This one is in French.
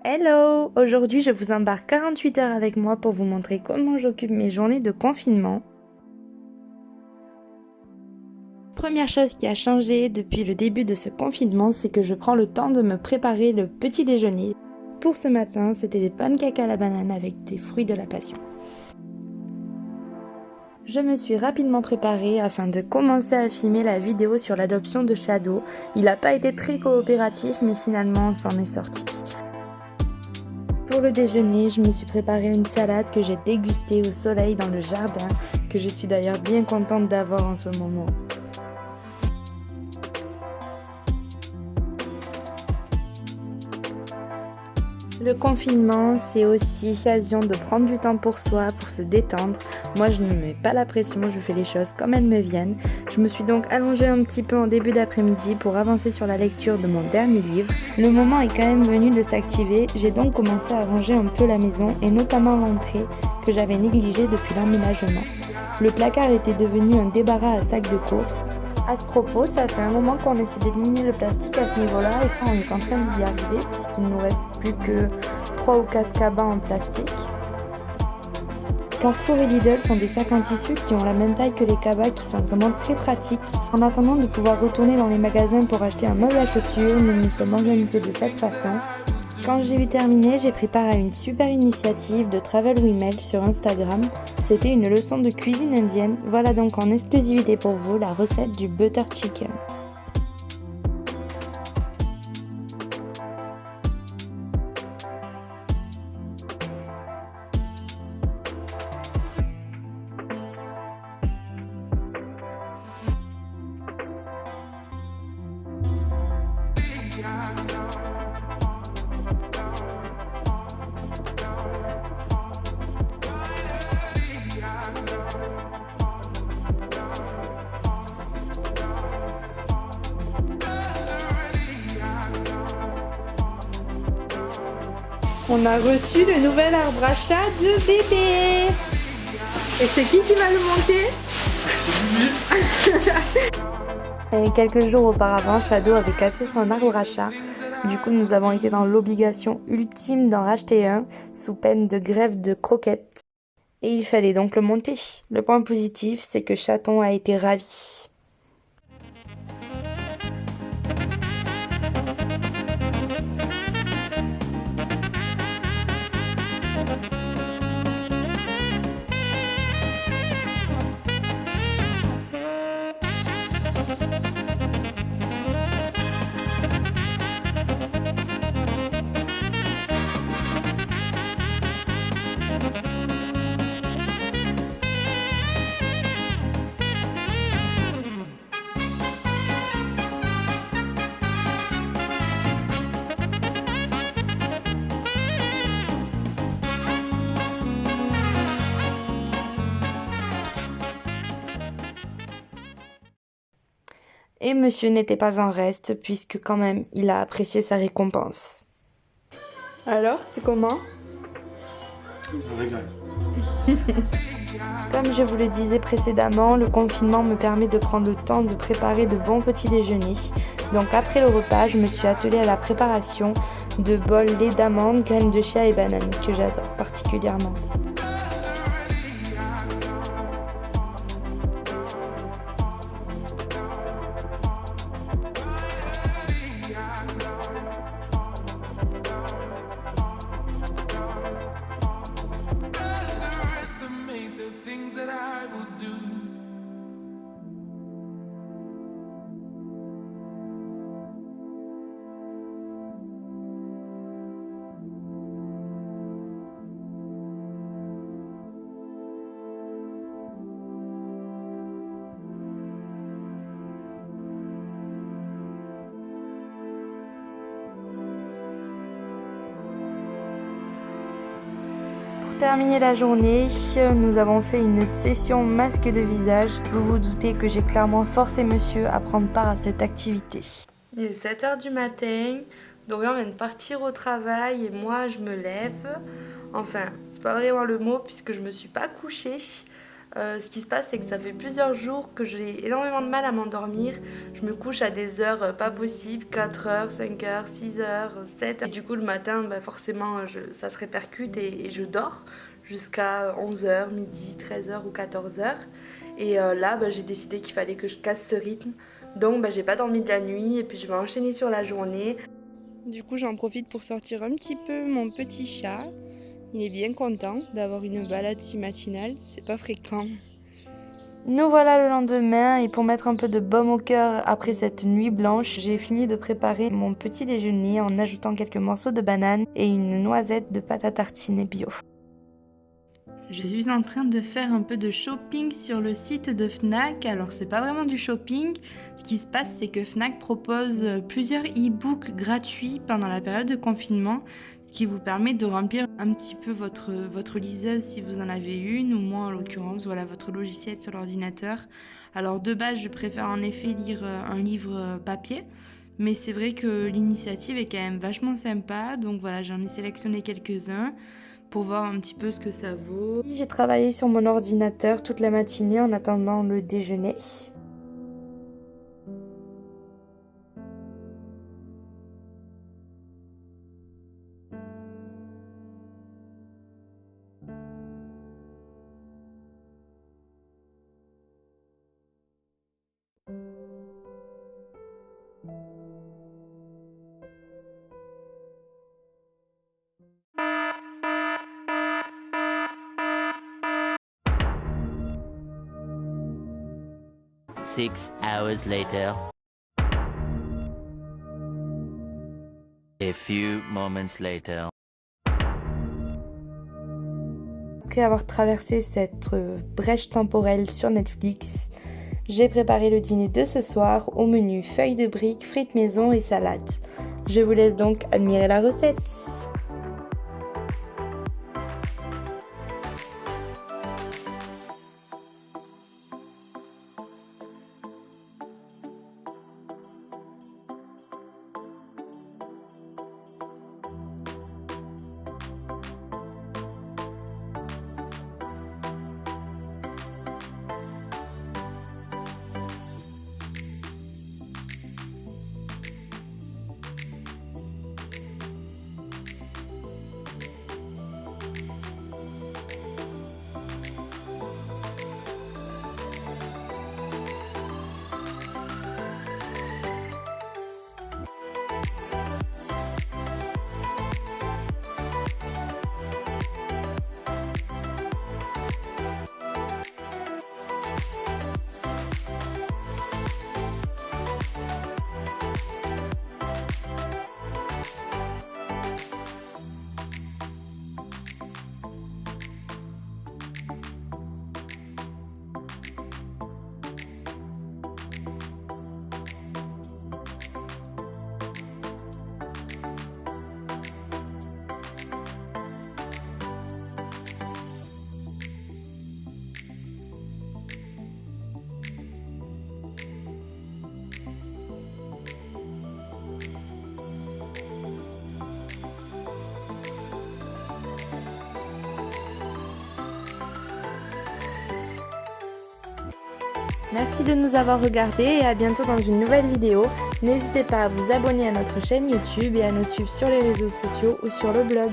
Hello! Aujourd'hui, je vous embarque 48 heures avec moi pour vous montrer comment j'occupe mes journées de confinement. Première chose qui a changé depuis le début de ce confinement, c'est que je prends le temps de me préparer le petit déjeuner. Pour ce matin, c'était des pancakes à la banane avec des fruits de la passion. Je me suis rapidement préparée afin de commencer à filmer la vidéo sur l'adoption de Shadow. Il n'a pas été très coopératif, mais finalement, on s'en est sorti. Pour le déjeuner, je me suis préparé une salade que j'ai dégustée au soleil dans le jardin, que je suis d'ailleurs bien contente d'avoir en ce moment. Le confinement, c'est aussi l'occasion de prendre du temps pour soi, pour se détendre. Moi, je ne me mets pas la pression, je fais les choses comme elles me viennent. Je me suis donc allongée un petit peu en début d'après-midi pour avancer sur la lecture de mon dernier livre. Le moment est quand même venu de s'activer, j'ai donc commencé à ranger un peu la maison et notamment l'entrée que j'avais négligée depuis l'emménagement. Le placard était devenu un débarras à sac de course. À ce propos, ça fait un moment qu'on essaie d'éliminer le plastique à ce niveau-là et on est en train d'y arriver puisqu'il ne nous reste plus que 3 ou 4 cabas en plastique. Carrefour et Lidl font des sacs en tissu qui ont la même taille que les cabas qui sont vraiment très pratiques. En attendant de pouvoir retourner dans les magasins pour acheter un meuble à chaussures, nous nous sommes organisés de cette façon. Quand j'ai eu terminé, j'ai pris part à une super initiative de Travel Wimel sur Instagram. C'était une leçon de cuisine indienne. Voilà donc en exclusivité pour vous la recette du butter chicken. On a reçu le nouvel arbre à chat de bébé. Et c'est qui va le monter? Et quelques jours auparavant, Shadow avait cassé son arbre à chat. Du coup, nous avons été dans l'obligation ultime d'en racheter un, sous peine de grève de croquettes. Et il fallait donc le monter. Le point positif, c'est que Chaton a été ravi. Et monsieur n'était pas en reste, puisque quand même, il a apprécié sa récompense. Alors, c'est comment? Comme je vous le disais précédemment, le confinement me permet de prendre le temps de préparer de bons petits déjeuners. Donc après le repas, je me suis attelée à la préparation de bols lait d'amande, graines de chia et bananes, que j'adore particulièrement. Pour terminer la journée, nous avons fait une session masque de visage. Vous vous doutez que j'ai clairement forcé monsieur à prendre part à cette activité. Il est 7h du matin, Dorian vient de partir au travail et moi je me lève. Enfin, c'est pas vraiment le mot puisque je me suis pas couchée. Ce qui se passe, c'est que ça fait plusieurs jours que j'ai énormément de mal à m'endormir. Je me couche à des heures pas possibles, 4 heures, 5 heures, 6 heures, 7 heures. Et du coup, le matin, forcément, ça se répercute et je dors jusqu'à 11 heures, midi, 13 heures ou 14 heures. Et là, j'ai décidé qu'il fallait que je casse ce rythme. Donc, j'ai pas dormi de la nuit et puis je vais enchaîner sur la journée. Du coup, j'en profite pour sortir un petit peu mon petit chat. Il est bien content d'avoir une balade si matinale, c'est pas fréquent. Nous voilà le lendemain et pour mettre un peu de baume au cœur après cette nuit blanche, j'ai fini de préparer mon petit déjeuner en ajoutant quelques morceaux de banane et une noisette de pâte à tartiner bio. Je suis en train de faire un peu de shopping sur le site de Fnac. Alors c'est pas vraiment du shopping. Ce qui se passe, c'est que Fnac propose plusieurs e-books gratuits pendant la période de confinement, ce qui vous permet de remplir un petit peu votre liseuse si vous en avez une, ou moi en l'occurrence, voilà votre logiciel sur l'ordinateur. Alors de base, je préfère en effet lire un livre papier. Mais c'est vrai que l'initiative est quand même vachement sympa. Donc voilà, j'en ai sélectionné quelques-uns pour voir un petit peu ce que ça vaut. J'ai travaillé sur mon ordinateur toute la matinée en attendant le déjeuner. Six hours later. A few moments later. Après avoir traversé cette brèche temporelle sur Netflix, j'ai préparé le dîner de ce soir au menu feuilles de briques, frites maison et salade. Je vous laisse donc admirer la recette. Merci de nous avoir regardés et à bientôt dans une nouvelle vidéo. N'hésitez pas à vous abonner à notre chaîne YouTube et à nous suivre sur les réseaux sociaux ou sur le blog.